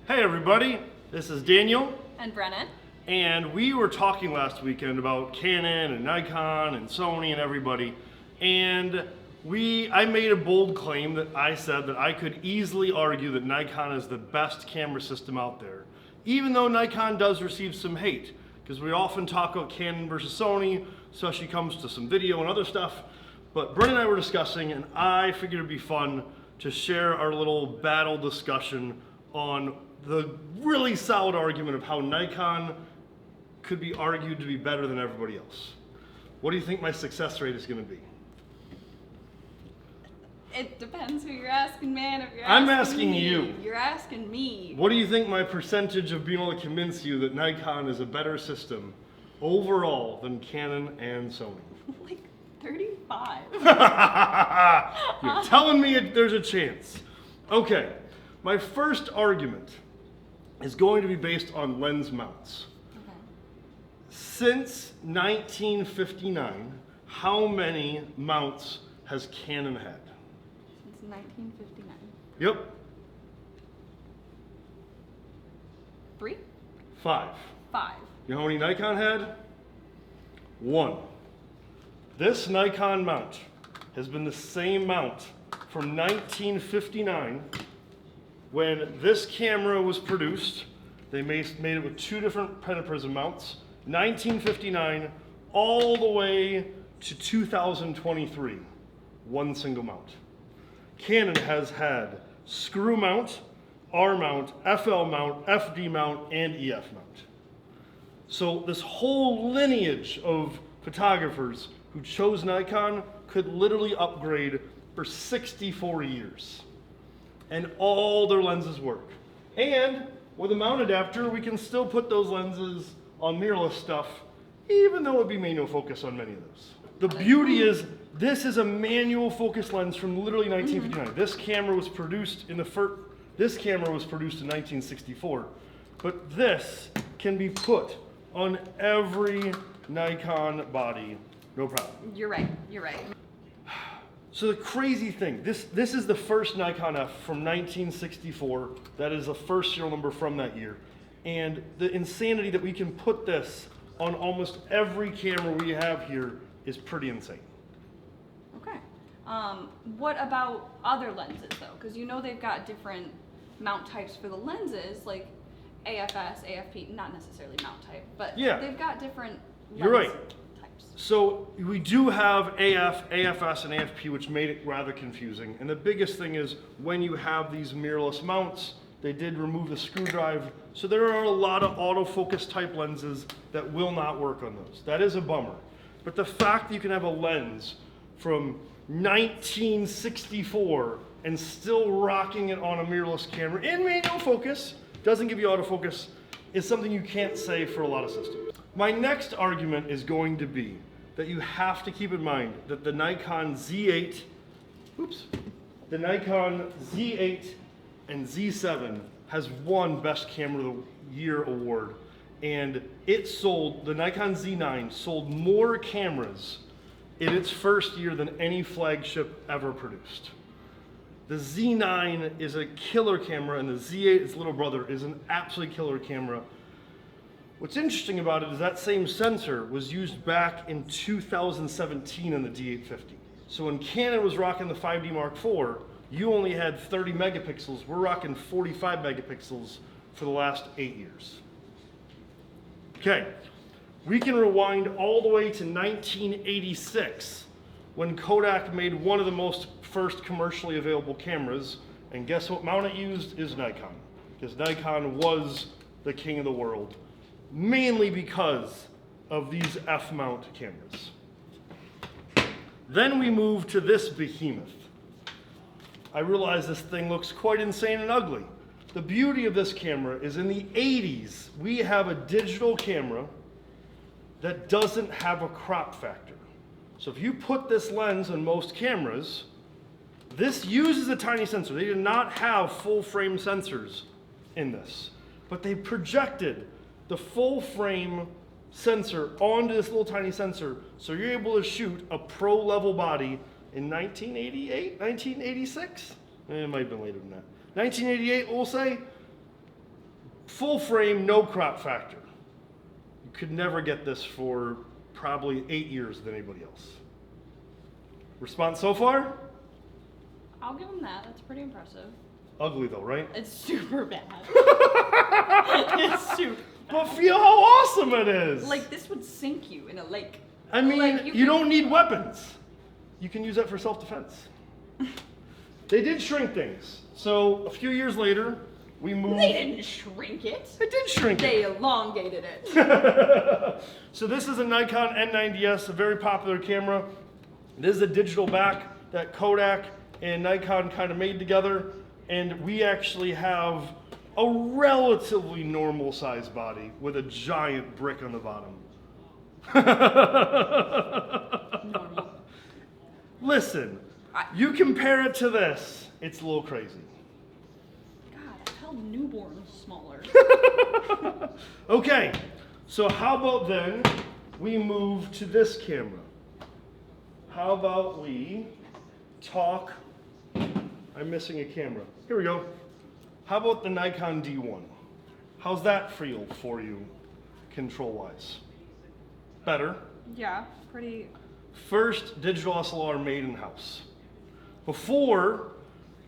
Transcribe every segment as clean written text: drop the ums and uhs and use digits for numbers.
Hey everybody, this is Daniel. And Brennan. And we were talking last weekend about Canon and Nikon and Sony and everybody. And I made a bold claim that I said that I could easily argue that Nikon is the best camera system out there. Even though Nikon does receive some hate, because we often talk about Canon versus Sony, especially comes to some video and other stuff. But Brennan and I were discussing, and I figured it'd be fun to share our little battle discussion on the really solid argument of how Nikon could be argued to be better than everybody else. What do you think my success rate is going to be? It depends who you're asking, man. If you're I'm asking you. You're asking me. What do you think my percentage of being able to convince you that Nikon is a better system overall than Canon and Sony? Like 35. You're telling me there's a chance. Okay, my first argument is going to be based on lens mounts. Okay. Since 1959, how many mounts has Canon had? Since 1959. Yep. 3? 5. 5. You know how many Nikon had? 1. This Nikon mount has been the same mount from 1959 when this camera was produced. They made it with 2 different pentaprism mounts, 1959 all the way to 2023, 1 single mount. Canon has had screw mount, R mount, FL mount, FD mount, and EF mount. So this whole lineage of photographers who chose Nikon could literally upgrade for 64 years. And all their lenses work. And with a mount adapter, we can still put those lenses on mirrorless stuff, even though it'd be manual focus on many of those. The beauty is, this is a manual focus lens from literally 1959. This camera was produced in 1964, but this can be put on every Nikon body, no problem. You're right. You're right. So the crazy thing, this is the first Nikon F from 1964. That is the first serial number from that year. And the insanity that we can put this on almost every camera we have here is pretty insane. Okay. What about other lenses though? Because you know they've got different mount types for the lenses, like AFS, AFP, not necessarily mount type, but yeah, they've got different lens You're right. types. So we do have AF, AFS, and AFP, which made it rather confusing. And the biggest thing is when you have these mirrorless mounts, they did remove the screw drive. So there are a lot of autofocus type lenses that will not work on those. That is a bummer. But the fact that you can have a lens from 1964 and still rocking it on a mirrorless camera in manual focus, doesn't give you autofocus, is something you can't say for a lot of systems. My next argument is going to be that you have to keep in mind that the Nikon Z8 and Z7 has won Best Camera of the Year award, and the Nikon Z9 sold more cameras in its first year than any flagship ever produced. The Z9 is a killer camera, and the Z8, its little brother, is an absolutely killer camera. What's interesting about it is that same sensor was used back in 2017 in the D850. So when Canon was rocking the 5D Mark IV, you only had 30 megapixels. We're rocking 45 megapixels for the last 8 years. Okay, we can rewind all the way to 1986 when Kodak made one of the most first commercially available cameras, and guess what mount it used is Nikon, because Nikon was the king of the world, mainly because of these F-mount cameras. Then we move to this behemoth. I realize this thing looks quite insane and ugly. The beauty of this camera is in the 80s, we have a digital camera that doesn't have a crop factor. So if you put this lens on most cameras, this uses a tiny sensor. They did not have full frame sensors in this, but they projected the full frame sensor onto this little tiny sensor, so you're able to shoot a pro level body in 1988, 1986? It might have been later than that. 1988, we'll say, Full frame, no crop factor. You could never get this for probably 8 years with anybody else. Response so far? I'll give them that. That's pretty impressive. Ugly though, right? It's super bad. It's super bad. But feel how awesome it is. Like, this would sink you in a lake. I mean, Like, you don't need weapons. You can use that for self-defense. They did shrink things. So a few years later, we moved. They didn't shrink it. They did shrink They it. elongated it. So this is a Nikon N90S, a very popular camera. This is a digital back that Kodak and Nikon kind of made together. And we actually have a relatively normal sized body with a giant brick on the bottom. Normal. Listen, you compare it to this, it's a little crazy. God, I held newborns smaller. Okay, so how about then we move to this camera? How about we talk, I'm missing a camera. Here we go. How about the Nikon D1? How's that feel for you, control-wise? Better. Yeah, pretty. First digital SLR made in-house. Before,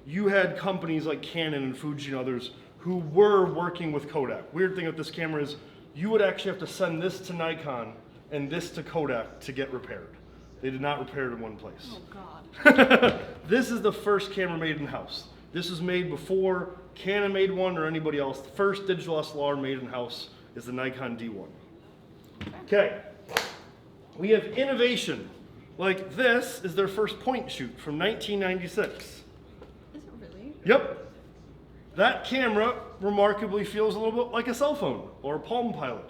you had companies like Canon and Fuji and others who were working with Kodak. Weird thing with this camera is you would actually have to send this to Nikon and this to Kodak to get repaired. They did not repair it in one place. Oh, God. This is the first camera made in-house. This was made before Canon made one or anybody else. The first digital SLR made in-house is the Nikon D1. Okay. We have innovation. Like this is their first point shoot from 1996. Is it really? Yep. That camera remarkably feels a little bit like a cell phone or a Palm Pilot.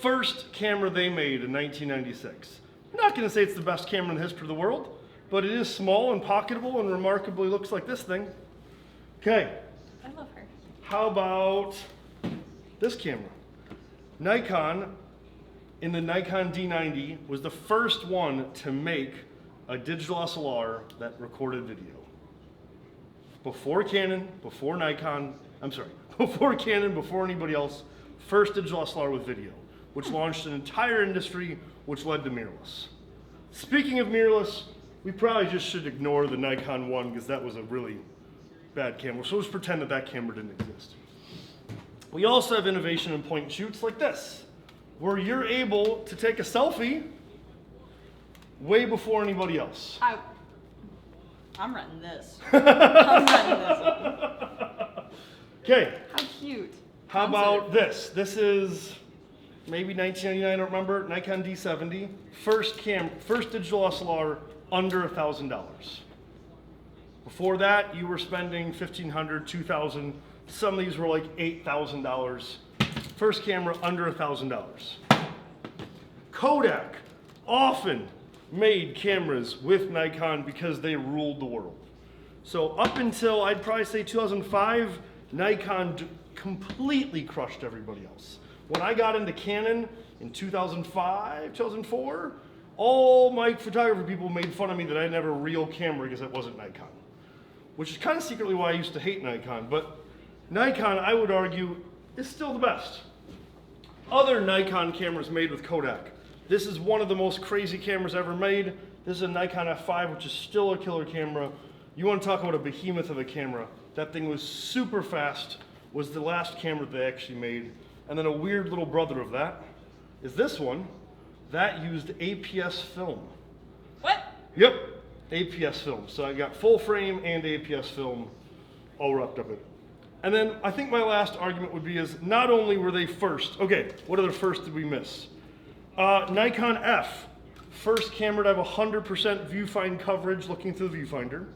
First camera they made in 1996. I'm not going to say it's the best camera in the history of the world, but it is small and pocketable and remarkably looks like this thing. Okay. I love her. How about this camera? Nikon, in the Nikon D90, was the first one to make a digital SLR that recorded video. Before Canon, before Nikon, before Canon, before anybody else, first digital SLR with video, which launched an entire industry, which led to mirrorless. Speaking of mirrorless, we probably just should ignore the Nikon one because that was a really bad camera. So let's pretend that that camera didn't exist. We also have innovation in point and shoots like this, where you're able to take a selfie way before anybody else. I'm renting this. I'm renting this one. Okay. How cute. How about this? This is maybe 1999, I don't remember, Nikon D70. First digital SLR under $1,000. Before that, you were spending $1,500, $2,000. Some of these were like $8,000. First camera under $1,000. Kodak often made cameras with Nikon because they ruled the world. So up until I'd probably say 2005, Nikon completely crushed everybody else. When I got into Canon in 2005, 2004, all my photography people made fun of me that I didn't have a real camera because it wasn't Nikon. Which is kind of secretly why I used to hate Nikon, but Nikon, I would argue, is still the best. Other Nikon cameras made with Kodak. This is one of the most crazy cameras ever made. This is a Nikon F5, which is still a killer camera. You want to talk about a behemoth of a camera. That thing was super fast, was the last camera they actually made. And then a weird little brother of that is this one. That used APS film. What? Yep, APS film. So I got full frame and APS film all wrapped up in it. And then I think my last argument would be is not only were they first, okay, what other first did we miss? Nikon F, first camera to have 100% viewfind coverage looking through the viewfinder.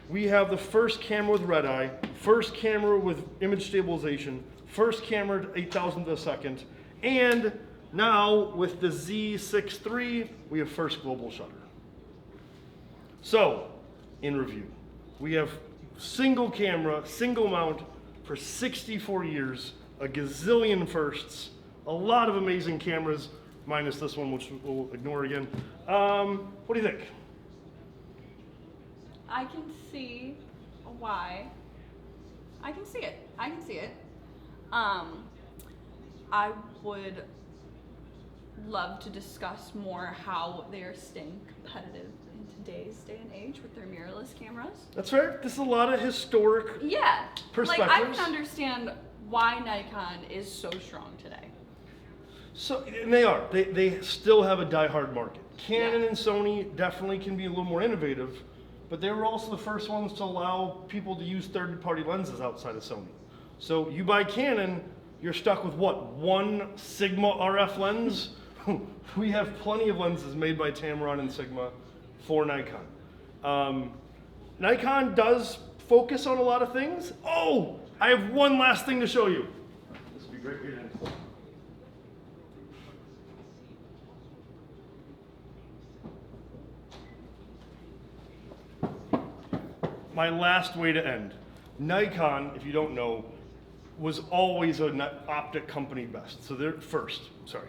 We have the first camera with red eye, first camera with image stabilization, first camera at 8,000th of a second, and now with the Z6 III, we have first global shutter. So, in review, we have single camera, single mount for 64 years, a gazillion firsts, a lot of amazing cameras, minus this one, which we'll ignore again. What do you think? I can see why. I can see it. I would love to discuss more how they are staying competitive in today's day and age with their mirrorless cameras. That's right. This is a lot of historic Yeah. perspectives. Like, I can understand why Nikon is so strong today. So, and they are. They still have a diehard market. Canon Yeah. and Sony definitely can be a little more innovative, but they were also the first ones to allow people to use third-party lenses outside of Sony. So you buy Canon, you're stuck with what? One Sigma RF lens? We have plenty of lenses made by Tamron and Sigma for Nikon. Nikon does focus on a lot of things. Oh, I have one last thing to show you. This would be great way to end. My last way to end. Nikon, if you don't know, was always an optic company best. So they're first. Sorry.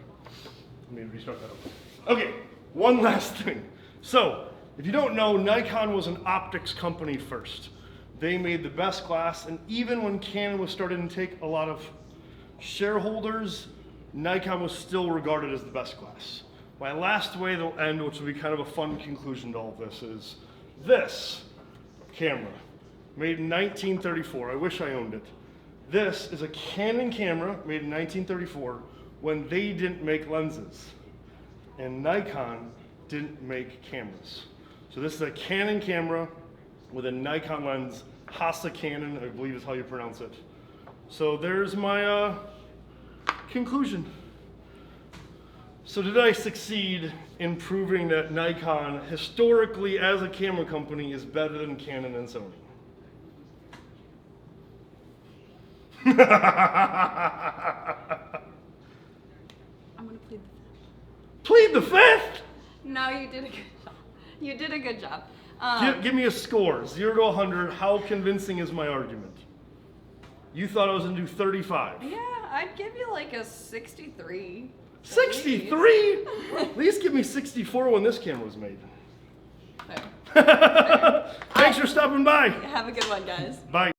Let me restart that over. Okay, one last thing. So, if you don't know, Nikon was an optics company first. They made the best glass, and even when Canon was starting to take a lot of shareholders, Nikon was still regarded as the best glass. My last way to end, which will be kind of a fun conclusion to all of this, is this camera, made in 1934. I wish I owned it. This is a Canon camera made in 1934 when they didn't make lenses, and Nikon didn't make cameras. So this is a Canon camera with a Nikon lens, Hasa Canon, I believe is how you pronounce it. So there's my conclusion. So did I succeed in proving that Nikon, historically as a camera company, is better than Canon and Sony? I'm gonna plead the fifth. Plead the fifth? No, you did a good job. You did a good job. Give me a score, 0 to 100. How convincing is my argument? You thought I was gonna do 35. Yeah, I'd give you like a 63. 63? At least give me 64 when this camera was made. Fair. Thanks for stopping by. Have a good one, guys. Bye.